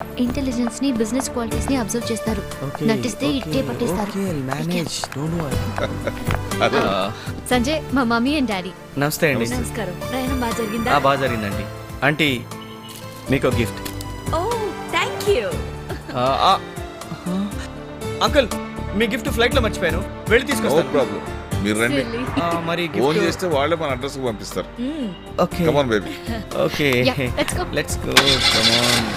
Intelligence ని, business qualities ని observe చేస్తారు. నటిస్తే ఇట్టే పట్టేస్తారు. సంజయ్, మా మమ్మీ అండ్ డాడీ. నమస్తే అండి. నమస్కారం. ప్రయాణం బాగా జరిగిందా? బాగా జరిగిందండి. ఆంటీ, మీకు గిఫ్ట్. ఓ, థ్యాంక్ యూ. అంకుల్, మీ గిఫ్ట్ ఫ్లైట్ లో మర్చిపోయాను, వెళ్ళి తీసుకొస్తాను. నో ప్రాబ్లం, మీరు రండి. మరి ఫోన్ చేస్తే వాళ్ళే మన అడ్రస్ కు పంపిస్తారు. Okay come on baby. Okay, let's go. Come on.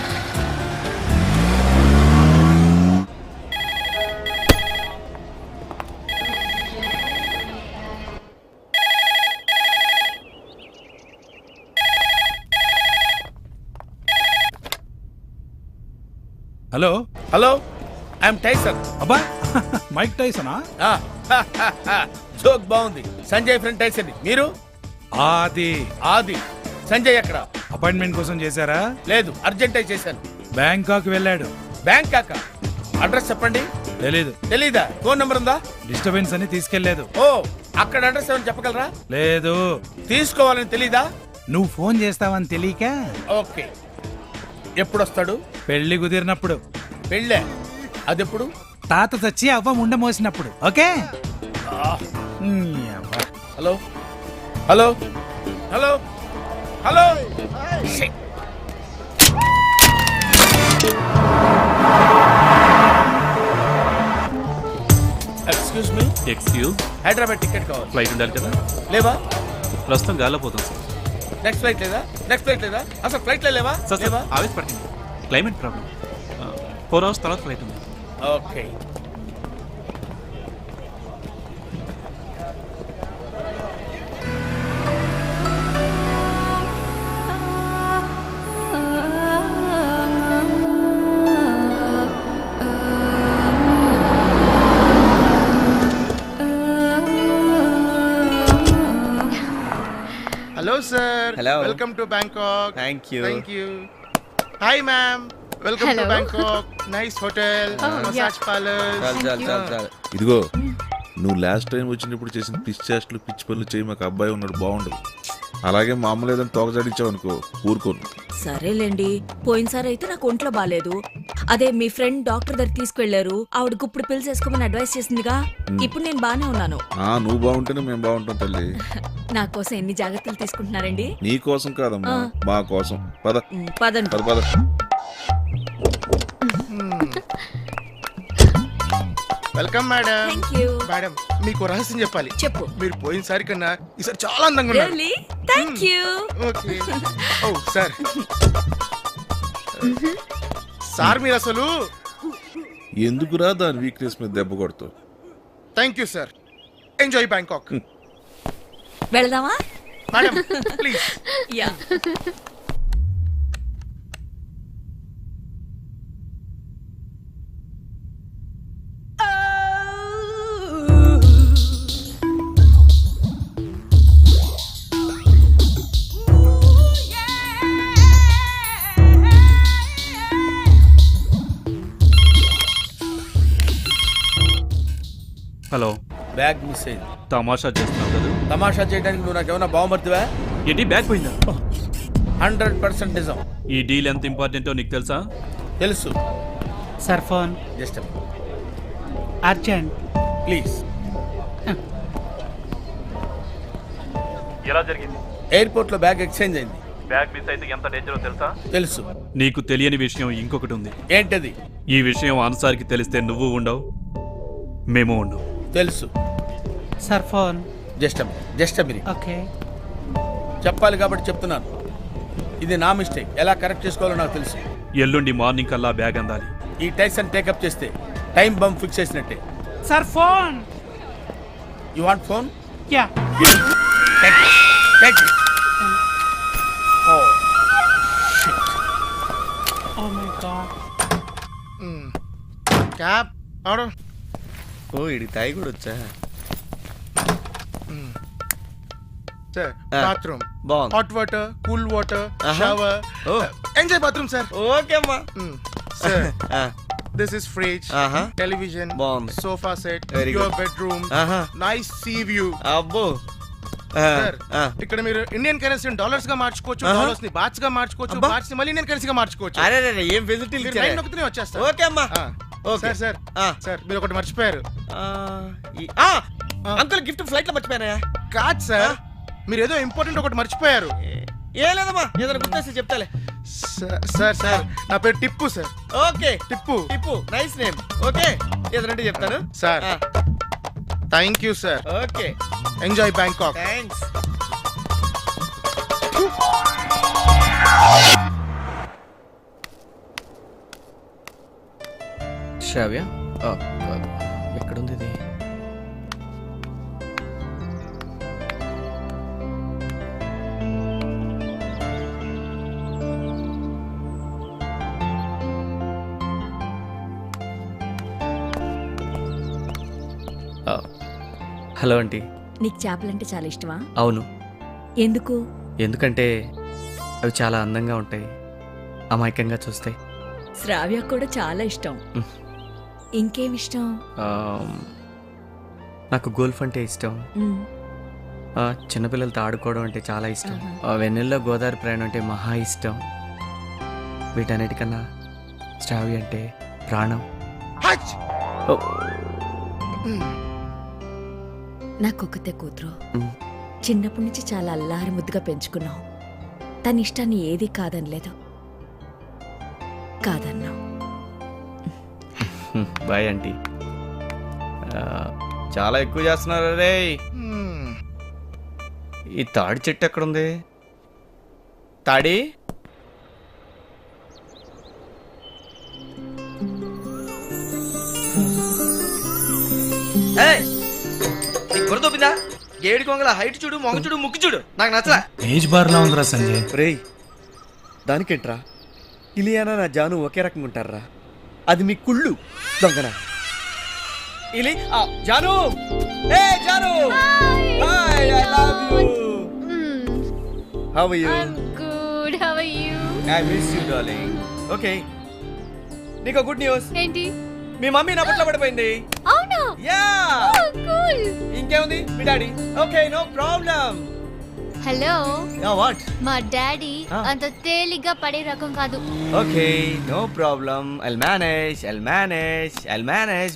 Hello hello, I'm Tyson. అబ్బా, మైక్ టైసనా? జోక్ బాగుంది. Sanjay friend Tyson. మీరు? ఆది. సంజయ్ ఎక్కడ? అపాయింట్మెంట్ కోసం చేశారా? లేదు, అర్జెంట్ అయి చేశాను. బ్యాంకాక్ వెళ్ళాడు. బ్యాంకాక్? అడ్రస్ చెప్పండి. తెలీదు. తెలీదా? ఫోన్ నెంబర్ ఉందా? డిస్టర్బెన్స్ అని తీసుకెళ్లేదు. ఓ, అక్కడ అడ్రస్ ఏమైనా చెప్పగలరా? లేదు. తీసుకోవాలని తెలీదా? నువ్వు ఫోన్ చేస్తావని తెలియక. ఓకే. ఎప్పుడు వస్తాడు? పెళ్లి కుదిరినప్పుడు. పెళ్ళే? అదెప్పుడు? తాత చచ్చి అవ్వ ముండ మోసినప్పుడు. Okay. Hello hello hello hello. Excuse me. Hyderabad ticket కావాలి. ఫ్లైట్ ఉండాలి కదా? లేవా? ప్రస్తుతం గాల్లో పోతాం సార్. నెక్స్ట్ ఫ్లైట్ లేదా? అసలు ఫ్లైట్ లేవా? సార్ ఆవేశపడుతుంది, క్లైమేట్ ప్రాబ్లం. 4 hours తర్వాత ఫ్లైట్ ఉంది. Okay. Hello sir. Hello. Welcome to Bangkok. Thank you. Thank you. Hi ma'am. Welcome Hello. to Bangkok. Nice hotel, massage parlors. చాలు. ఇదిగో, నువ్వు లాస్ట్ టైం వచ్చినప్పుడు చేసిన పిచ్చి చేష్టలు, పిచ్చి పనులు చేయి. మాకు అబ్బాయి ఉన్నాడు, బాగుండదు. అలాగే మామూలు ఏదైనా తోకజాడిచ్చావు అనుకో, ఊరుకోను. సరేలేండి, పోయినసారి అయితే నాకు ఒంట్లో బాలేదు. అదే మీ ఫ్రెండ్ డాక్టర్ దగ్గర తీసుకెళ్లారు, ఆవిడ గుప్పుడు పిల్స్ వేసుకోమని అడ్వైస్ చేసిందిగా. ఇప్పుడు నేను బానే ఉన్నాను. నువ్వు బాగుంటేనే మేము బాగుంటాం తల్లి. నా కోసం ఎన్ని జాగ్రత్తలు తీసుకుంటున్నారండి? నీ కోసం కాదమ్మా, మా కోసం. పద పదండి. పద పద. Welcome madam. Thank you. Madam, మీకు రహస్యం చెప్పాలి. చెప్పు. మీరు పోయినసారి కన్నా ఈసారి చాలా అందంగా ఉన్నారు. Really? Thank you. Okay. Oh sir, sir మీరు అసలు. ఎందుకురా దాని వీక్నెస్ మీద దెబ్బ కొడతావు? Thank you sir. Enjoy Bangkok. వెళదామా? Madam please. Ya. Hello, bag miss అయింది. తమాషా చేస్తున్నావు కదా? తమాషా చేయడానికి నువ్వు నాకేమన్నా బాగుమర్తివా? ఏంటి, బ్యాగ్ పోయిందా? 100% నిజం. ఈ డీల్ ఎంత ఇంపార్టెంటో నీకు తెలుసా? తెలుసు. Sir phone just urgent. Please. ఎలా జరిగింది? ఎయిర్పోర్ట్ లో బ్యాగ్ ఎక్స్చేంజ్ అయింది. బ్యాగ్ మిస్ అయితే ఎంత డేంజరో తెలుసా? తెలుసు. నీకు తెలియని విషయం ఇంకొకటి ఉంది. ఏంటది? ఈ విషయం అన్సార్కి తెలిస్తే నువ్వు ఉండవు, మేము ఉండవు. తెలుసు. Sir phone just minute. Okay. చెప్పాలి కాబట్టి చెప్తున్నాను. ఇది నా మిస్టేక్. ఎలా కరెక్ట్ చేసుకోవాలో నాకు తెలుసు. ఎల్లుండి మార్నింగ్ కల్లా బ్యాగ్ అందాలి. ఈ టైసన్ టేకప్ చేస్తే టైం బంప్ ఫిక్స్ చేసినట్టే. Sir phone. You want phone? Ya. Thank you. Oh, shit. Oh my god. Cab order. Oh, ఇడి తాయి కూడా వచ్చా? సార్ బాత్రూమ్, బాగుంది. Hot water, cool water, shower. Enjoy bathroom sir. Okay అమ్మా. Sir this is fridge, television, బాగుంది. Sofa set, Very your good. Bedroom, ఆహా. Nice sea view. అబ్బో, sir, ఇక్కడ మీరు ఇండియన్ కరెన్సీ డాలర్స్ గా మార్చుకోవచ్చు, డాలర్స్ ని బాట్స్ గా మార్చుకోవచ్చు, బాట్స్ ని మళ్ళీ ఇండియన్ కరెన్సీగా మార్చుకోవచ్చు. అరే రే ఏం ఫెసిలిటీలు మీరు ఇచ్చారు లైన్ నొక్కితేనే వచ్చేస్తారు. ఓకే అమ్మా ఓకే సార్ సార్ సార్, మీరు ఒకటి మర్చిపోయారు. అంకుల్ గిఫ్ట్ ఫ్లైట్ లో మర్చిపోయానా కాదు సార్, మీరు ఏదో ఇంపార్టెంట్ ఒకటి మర్చిపోయారు. ఏ లేదమ్మా ఏదైనా గుర్తొస్తే చెప్తాలే. సార్ సార్, నా పేరు Tippu sir. Okay Tippu. Tippu nice name. Okay ఏదంటే చెప్తాను sir thank you sir. Okay enjoy Bangkok. Thanks. Shravya ఎక్కడుంది ఇది? Hello aunty. నీకు చేపలంటే చాలా ఇష్టమా? అవును. ఎందుకు? ఎందుకంటే అవి చాలా అందంగా ఉంటాయి, అమాయకంగా చూస్తాయి. శ్రావ్య కూడా చాలా ఇష్టం. ఇంకేం ఇష్టం? నాకు గోల్ఫ్ అంటే ఇష్టం, మ్, చిన్నపిల్లలతో ఆడుకోవడం అంటే చాలా ఇష్టం, వెన్నెల్లో గోదావరి ప్రయాణం అంటే మహా ఇష్టం. వీటన్నిటికన్నా శ్రావ్య అంటే ప్రాణం. ఓ, నాకొక్కతే కూతురు. మ్. చిన్నప్పటి నుంచి చాలా అల్లారి ముద్దుగా పెంచుకున్నావు. తన ఇష్టాన్ని ఏదీ కాదనలేదు. కాదన్నావు. Bye aunty. చాలా ఎక్కువ చేస్తున్నారు రే. ఈ తాడి చెట్టు ఎక్కడుంది? తాడి గుర్తొప్పిందా? ఏడు కొంగల హైట్ చూడు, మొగ చూడు, ముక్కు చూడు, నాకు నచ్చలా. ఏజ్ బార్లా ఉందిరా సంజయ్. రేయ్, దానికేంట్రా? ఇలియానా నా జాను ఒకే రకంగా ఉంటారా? అది మీ కుళ్ళు దొంగన. ఇలి జాను, ఏ జాను, hi, I love you. How are you? Good. How are you? I miss you darling. Okay, నీకు గుడ్ న్యూస్. ఏంటి? మీ మమ్మీ నా బుట్టలో పడిపోయింది. అవునా? యా. కూల్. ఇంకేముంది మీ daddy? Okay, no problem. Hello. What? మా డాడీ అంత తేలిగ్గా పడే రకం కాదు. Okay, no problem. I'll manage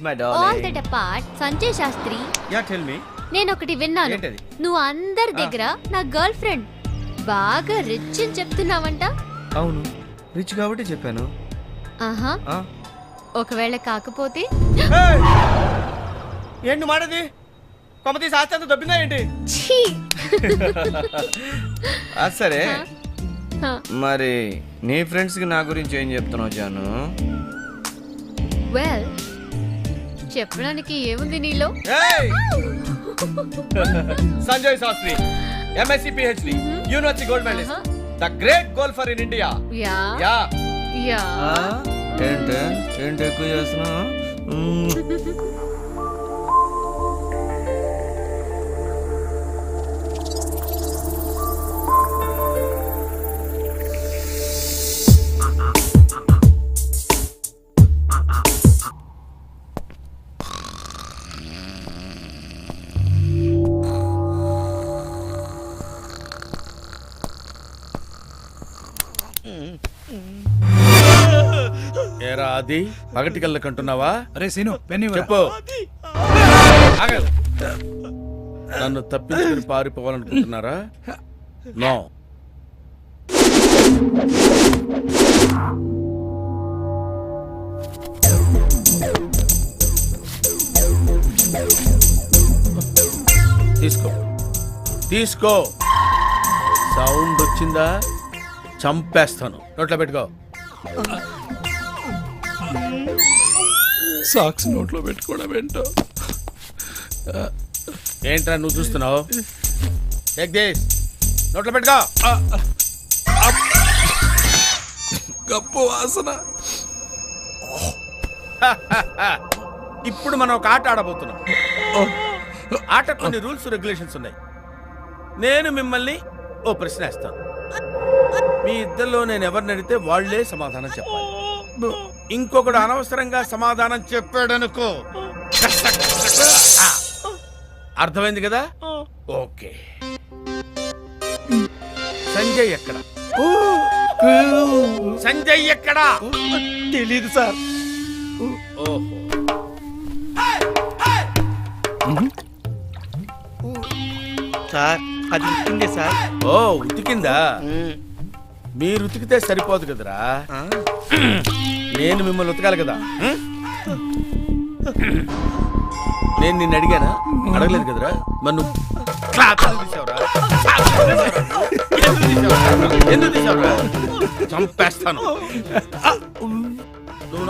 my all darling. That apart, Sanjay Shastri, ya tell me. నేను ఒకటి విన్నాను. ఏంటది? నువ్వు అందరి దగ్గర నా గర్ల్ ఫ్రెండ్, బాగా రిచ్ అని చెప్తున్నావంట. అవును, రిచ్ కాబట్టి చెప్పాను. ఆహా. ఒకవేళ కాకపోతే? ఏంటి మాటది? కొమ్మతి శాస్త్రంతో దొబ్బిందా ఏంటి? ఛీ. సరే, హ. మరి నీ ఫ్రెండ్స్ కి నా గురించి ఏం చెప్తున్నావు జాను? వెల్, చెప్పడానికి ఏముంది నీలో? ఏయ్! Sanjay Shastri, MSc PhD, university gold medallist, the great golfer in India. Yeah yeah. Yeah. ఏంటి ఎక్కువ చేస్తున్నావు? ఏరా అది పగటి కళ్ళ కంటున్నావా? అరే సీను, పెన్ని చెప్పు. ఆగదు. నన్ను తప్పించుకుని పారిపోవాలనుకుంటున్నారా? నో. తీసుకో, తీసుకో. సౌండ్ వచ్చిందా చంపేస్తాను. నోట్లో పెట్టుకో. సాక్స్ నోట్లో పెట్టుకోవడం ఏంటో. ఏంట్రా నువ్వు చూస్తున్నావు? Take this. నోట్లో పెట్టుకో. గప్పు వాసన. ఇప్పుడు మనం ఒక ఆట ఆడబోతున్నాం. ఆట కొన్ని రూల్స్ రెగ్యులేషన్స్ ఉన్నాయి. నేను మిమ్మల్ని ఓ ప్రశ్న వేస్తాను. మీ ఇద్దరిలో నేను ఎవరిని అడిగితే వాళ్లే సమాధానం చెప్పాలి. ఇంకొకడు అనవసరంగా సమాధానం చెప్పాడనుకో, అర్థమైంది కదా? ఓకే. సంజయ్ ఎక్కడ సంజయ్ ఎక్కడా తెలీదు సార్. ఓహో సార్ అది ఇచ్చిందే సార్. ఓ ఉతికిందా? మీరు ఉతికితే సరిపోదు కదరా, నేను మిమ్మల్ని ఉతకాలి కదా. నేను నిన్ను అడిగానా? అడగలేదు కదరా. మరి నువ్వు క్లాత్ తీసావురా? ఎందుకు తీసావురా? చంపేస్తాను. నువ్వు